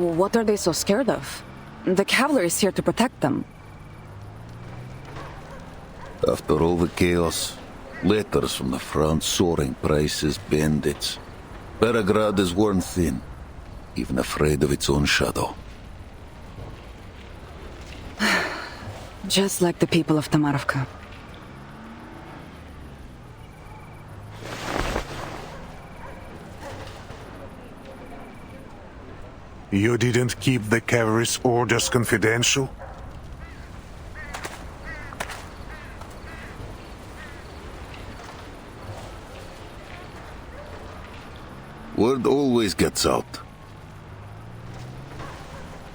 What are they so scared of? The cavalry is here to protect them. After all the chaos, letters from the front, soaring prices, bandits. Beregrad is worn thin, even afraid of its own shadow. Just like the people of Tamarovka. You didn't keep the cavalry's orders confidential? Word always gets out.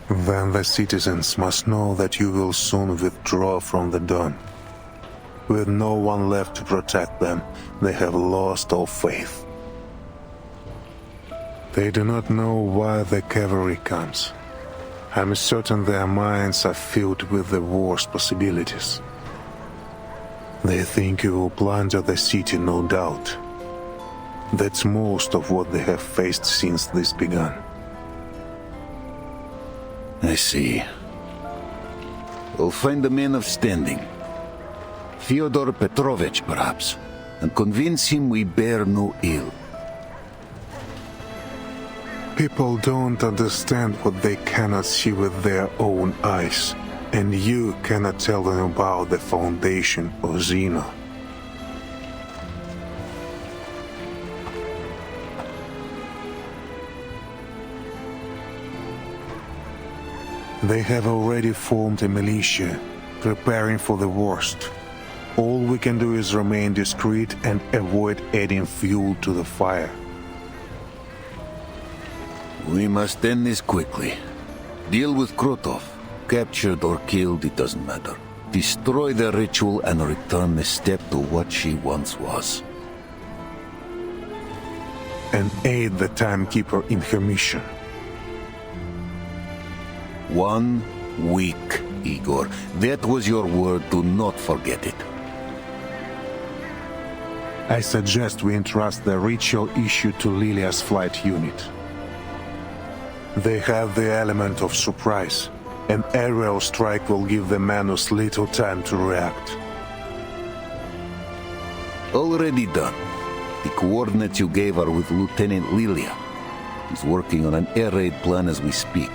Then the citizens must know that you will soon withdraw from the Don. With no one left to protect them, they have lost all faith. They do not know why the cavalry comes. I'm certain their minds are filled with the worst possibilities. They think you will plunder the city, no doubt. That's most of what they have faced since this began. I see. We'll find a man of standing. Fyodor Petrovich, perhaps, and convince him we bear no ill. People don't understand what they cannot see with their own eyes, and you cannot tell them about the foundation of Xena. They have already formed a militia, preparing for the worst. All we can do is remain discreet and avoid adding fuel to the fire. We must end this quickly. Deal with Krotov. Captured or killed, it doesn't matter. Destroy the ritual and return the steppe to what she once was. And aid the timekeeper in her mission. 1 week, Igor. That was your word. Do not forget it. I suggest we entrust the ritual issue to Lilia's flight unit. They have the element of surprise. An aerial strike will give the Manus little time to react. Already done. The coordinates you gave are with Lieutenant Lilia. He's working on an air raid plan as we speak.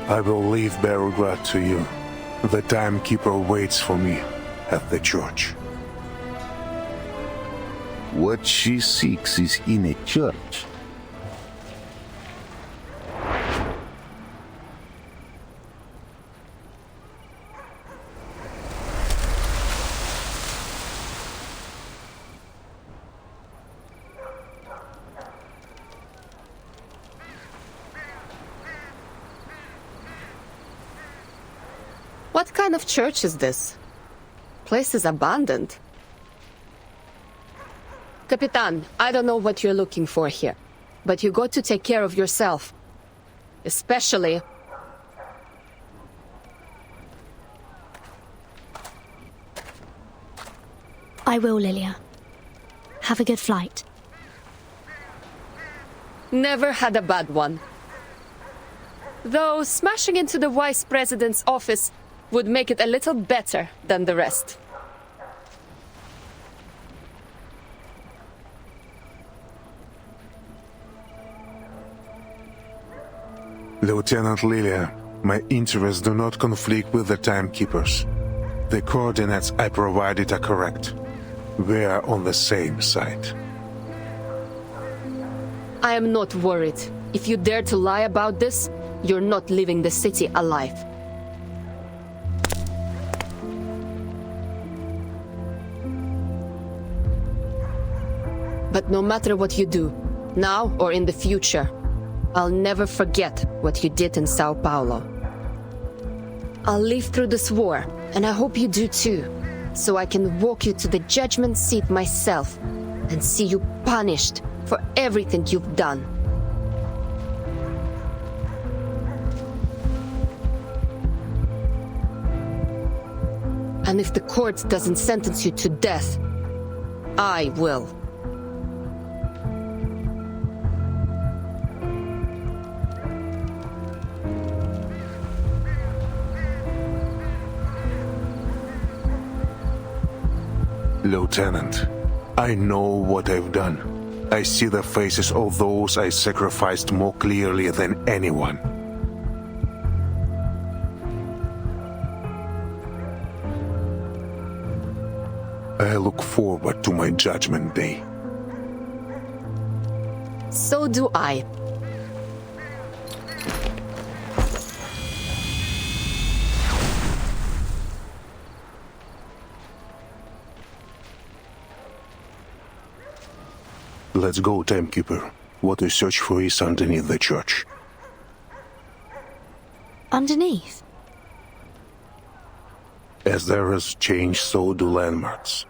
I will leave Beregrad to you. The timekeeper waits for me at the church. What she seeks is in a church. What kind of church is this? Place is abandoned. Capitan, I don't know what you're looking for here, but you got to take care of yourself. Especially... I will, Lilia. Have a good flight. Never had a bad one. Though smashing into the Vice President's office would make it a little better than the rest. Lieutenant Lilia, my interests do not conflict with the timekeepers. The coordinates I provided are correct. We are on the same side. I am not worried. If you dare to lie about this, you're not leaving the city alive. But no matter what you do, now or in the future, I'll never forget what you did in Sao Paulo. I'll live through this war, and I hope you do too, so I can walk you to the judgment seat myself and see you punished for everything you've done. And if the court doesn't sentence you to death, I will. Lieutenant, I know what I've done. I see the faces of those I sacrificed more clearly than anyone. I look forward to my judgment day. So do I. Let's go, Timekeeper. What we search for is underneath the church. Underneath? As there is change, so do landmarks.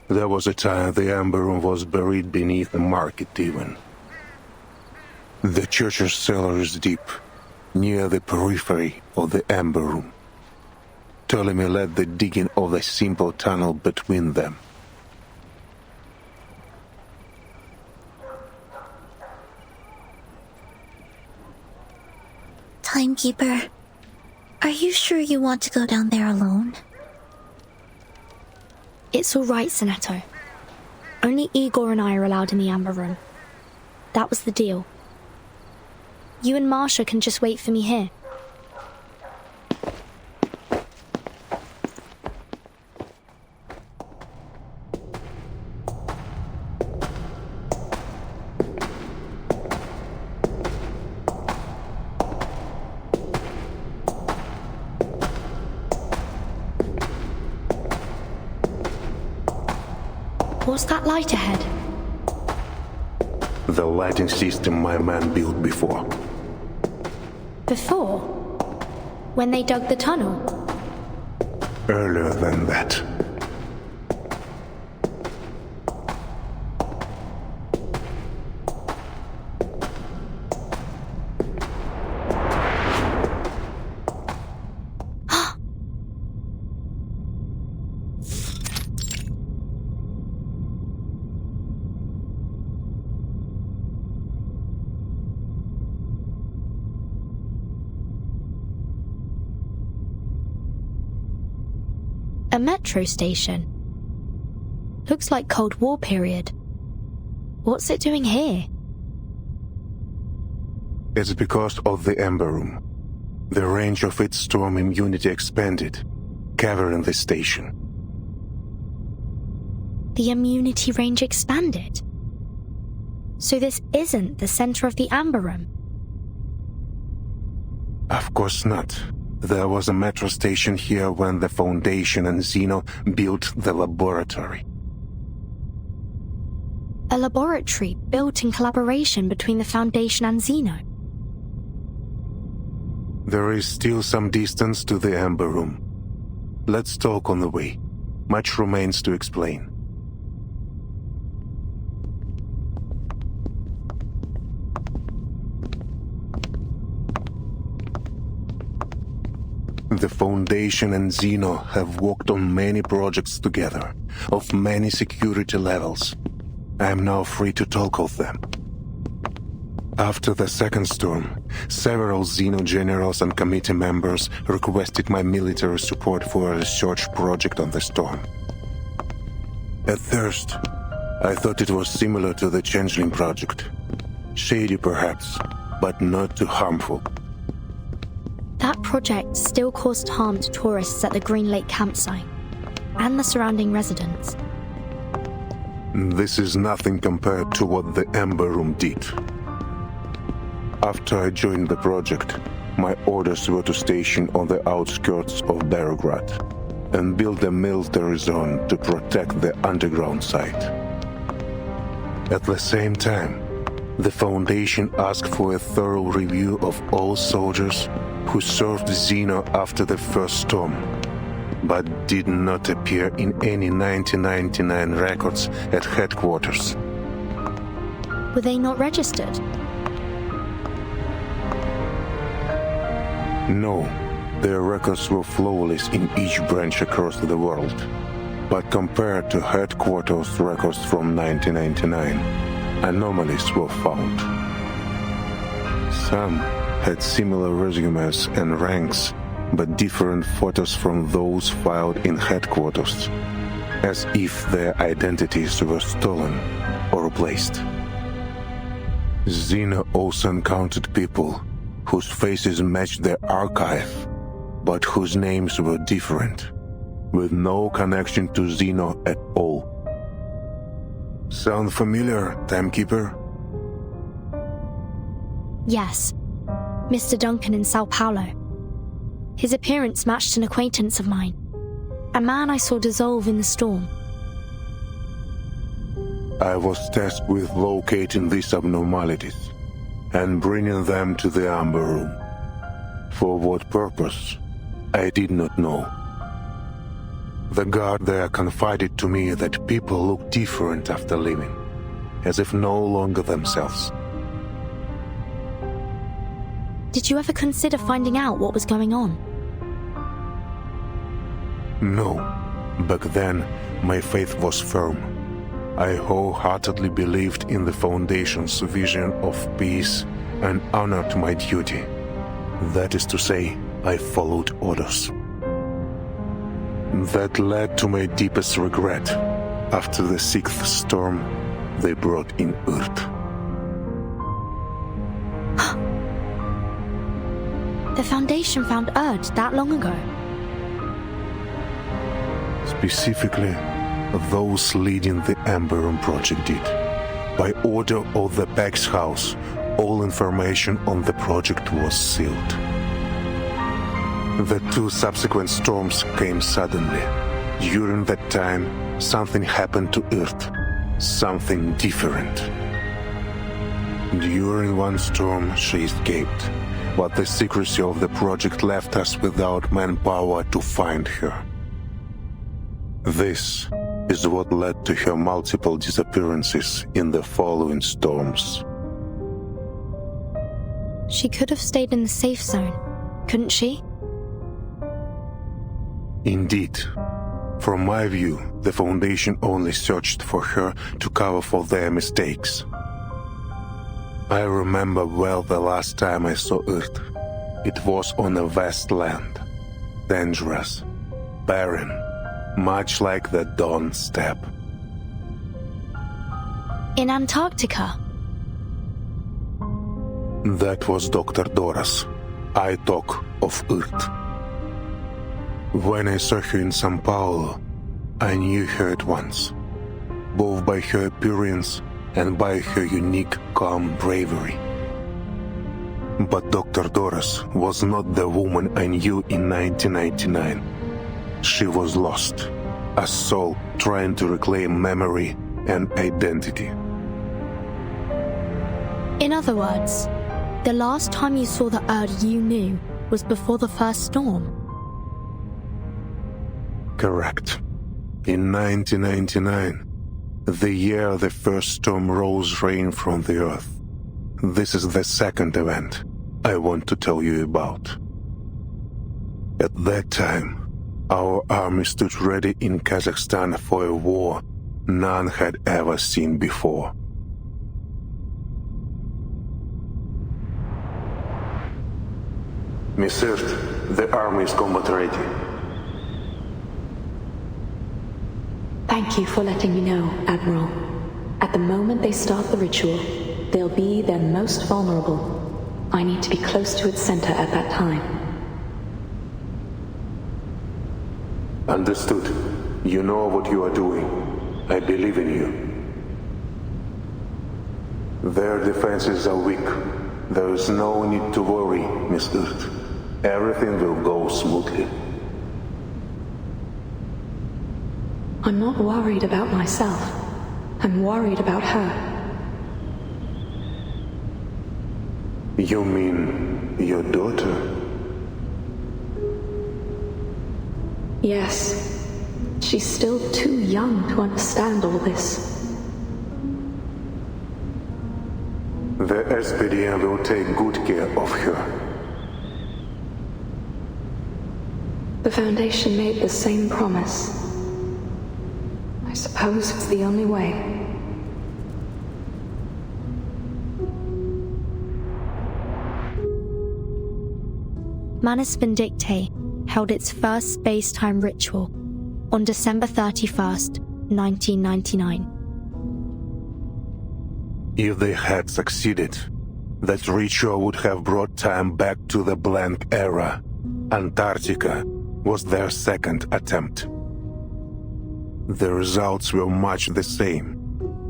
There was a time the Amber Room was buried beneath the market even. The church's cellar is deep, near the periphery of the Amber Room. Ptolemy led the digging of the simple tunnel between them. Timekeeper, are you sure you want to go down there alone? It's all right, Sonetto. Only Igor and I are allowed in the Amber Room. That was the deal. You and Marsha can just wait for me here. What's that light ahead? The lighting system my man built before. Before? When they dug the tunnel? Earlier than that. A metro station. Looks like Cold War period. What's it doing here? It's because of the Amber Room. The range of its storm immunity expanded, covering the station. The immunity range expanded. So this isn't the center of the Amber Room. Of course not. There was a metro station here when the Foundation and Zeno built the laboratory. A laboratory built in collaboration between the Foundation and Zeno. There is still some distance to the Amber Room. Let's talk on the way. Much remains to explain. The Foundation and Zeno have worked on many projects together, of many security levels. I am now free to talk of them. After the second storm, several Zeno generals and committee members requested my military support for a research project on the storm. At first, I thought it was similar to the Changeling project. Shady perhaps, but not too harmful. That project still caused harm to tourists at the Green Lake campsite and the surrounding residents. This is nothing compared to what the Amber Room did. After I joined the project, my orders were to station on the outskirts of Belgrade and build a military zone to protect the underground site. At the same time, the Foundation asked for a thorough review of all soldiers who served Zeno after the first storm, but did not appear in any 1999 records at headquarters. Were they not registered? No, their records were flawless in each branch across the world. But compared to headquarters records from 1999, anomalies were found. Some had similar resumes and ranks, but different photos from those filed in headquarters. as if their identities were stolen or replaced. Xena also encountered people whose faces matched their archive, but whose names were different, with no connection to Xeno at all. Sound familiar, Timekeeper? Yes, Mr. Duncan in Sao Paulo. His appearance matched an acquaintance of mine, a man I saw dissolve in the storm. I was tasked with locating these abnormalities and bringing them to the Amber Room. For what purpose, I did not know. The guard there confided to me that people look different after leaving, as if no longer themselves. Did you ever consider finding out what was going on? No. Back then, my faith was firm. I wholeheartedly believed in the Foundation's vision of peace and honored my duty. That is to say, I followed orders. That led to my deepest regret after the 6th storm they brought in Earth. The Foundation found Erd that long ago. Specifically, those leading the Amber Room project did. By order of the Pax House, all information on the project was sealed. The 2 subsequent storms came suddenly. During that time, something happened to Earth. Something different. During one storm, she escaped, but the secrecy of the project left us without manpower to find her. This is what led to her multiple disappearances in the following storms. She could have stayed in the safe zone, couldn't she? Indeed. From my view, the Foundation only searched for her to cover for their mistakes. I remember well the last time I saw Earth. It was on a vast land, dangerous, barren, much like the Dawn Steppe. In Antarctica? That was Dr. Doras. I talk of Earth. When I saw her in Sao Paulo, I knew her at once, both by her appearance and by her unique, calm bravery. But Dr. Doras was not the woman I knew in 1999. She was lost, a soul trying to reclaim memory and identity. In other words, the last time you saw the Erd you knew was before the first storm. Correct. In 1999, the year the first storm rose rain from the earth. This is the second event I want to tell you about. At that time, our army stood ready in Kazakhstan for a war none had ever seen before. Miss Earth, the army is combat ready. Thank you for letting me know, Admiral. At the moment they start the ritual, they'll be their most vulnerable. I need to be close to its center at that time. Understood. You know what you are doing. I believe in you. Their defenses are weak. There is no need to worry, Miss Earth. Everything will go smoothly. I'm not worried about myself. I'm worried about her. You mean your daughter? Yes. She's still too young to understand all this. The SPDM will take good care of her. The Foundation made the same promise. I suppose it's the only way. Manus Vindictae held its first space-time ritual on December 31st, 1999. If they had succeeded, that ritual would have brought time back to the blank era. Antarctica was their second attempt. The results were much the same.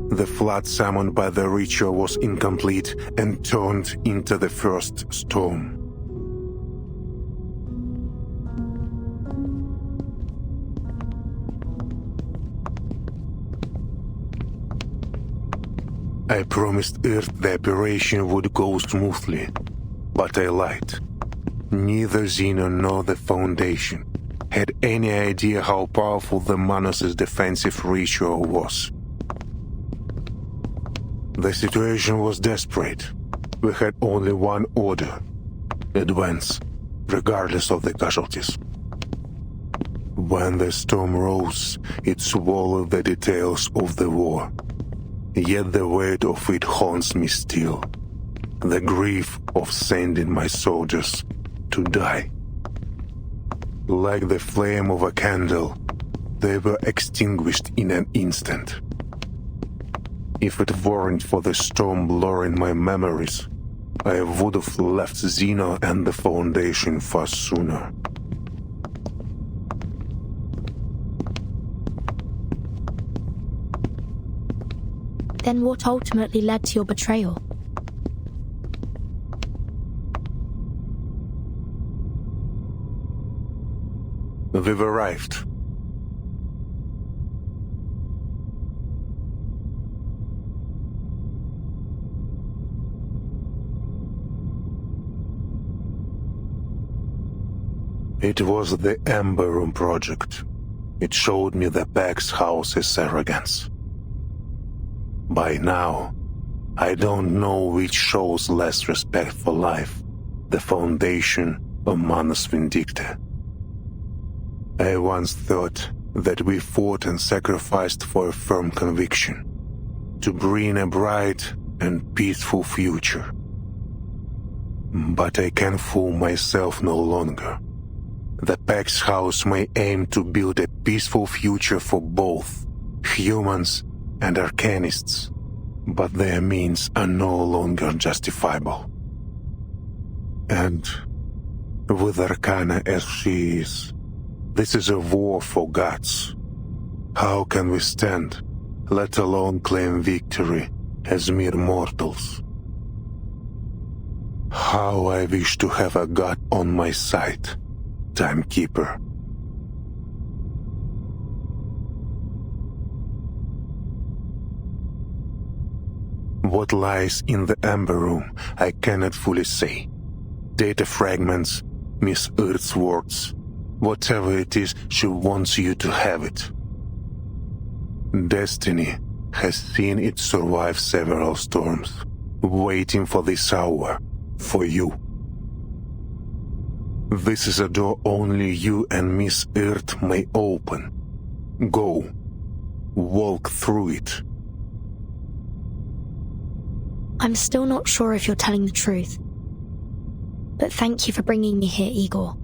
The flood summoned by the ritual was incomplete and turned into the first storm. I promised Earth the operation would go smoothly, but I lied. Neither Zeno nor the Foundation had any idea how powerful the Manos' defensive ritual was. The situation was desperate. We had only one order: advance, regardless of the casualties. When the storm rose, it swallowed the details of the war. Yet the weight of it haunts me still. The grief of sending my soldiers to die. Like the flame of a candle, they were extinguished in an instant. If it weren't for the storm blurring my memories, I would have left Zeno and the Foundation far sooner. Then what ultimately led to your betrayal? We've arrived. It was the Ember Room project. It showed me the Pax House's arrogance. By now, I don't know which shows less respect for life, the Foundation or Manus Vindicta. I once thought that we fought and sacrificed for a firm conviction, to bring a bright and peaceful future. But I can fool myself no longer. The Pax House may aim to build a peaceful future for both humans and Arcanists, but their means are no longer justifiable. And with Arcana as she is, this is a war for gods. How can we stand, let alone claim victory as mere mortals? How I wish to have a god on my side, Timekeeper. What lies in the Ember Room, I cannot fully say. Data fragments, Miss Earth's words, whatever it is, she wants you to have it. Destiny has seen it survive several storms, waiting for this hour, for you. This is a door only you and Miss Earth may open. Go. Walk through it. I'm still not sure if you're telling the truth. But thank you for bringing me here, Igor.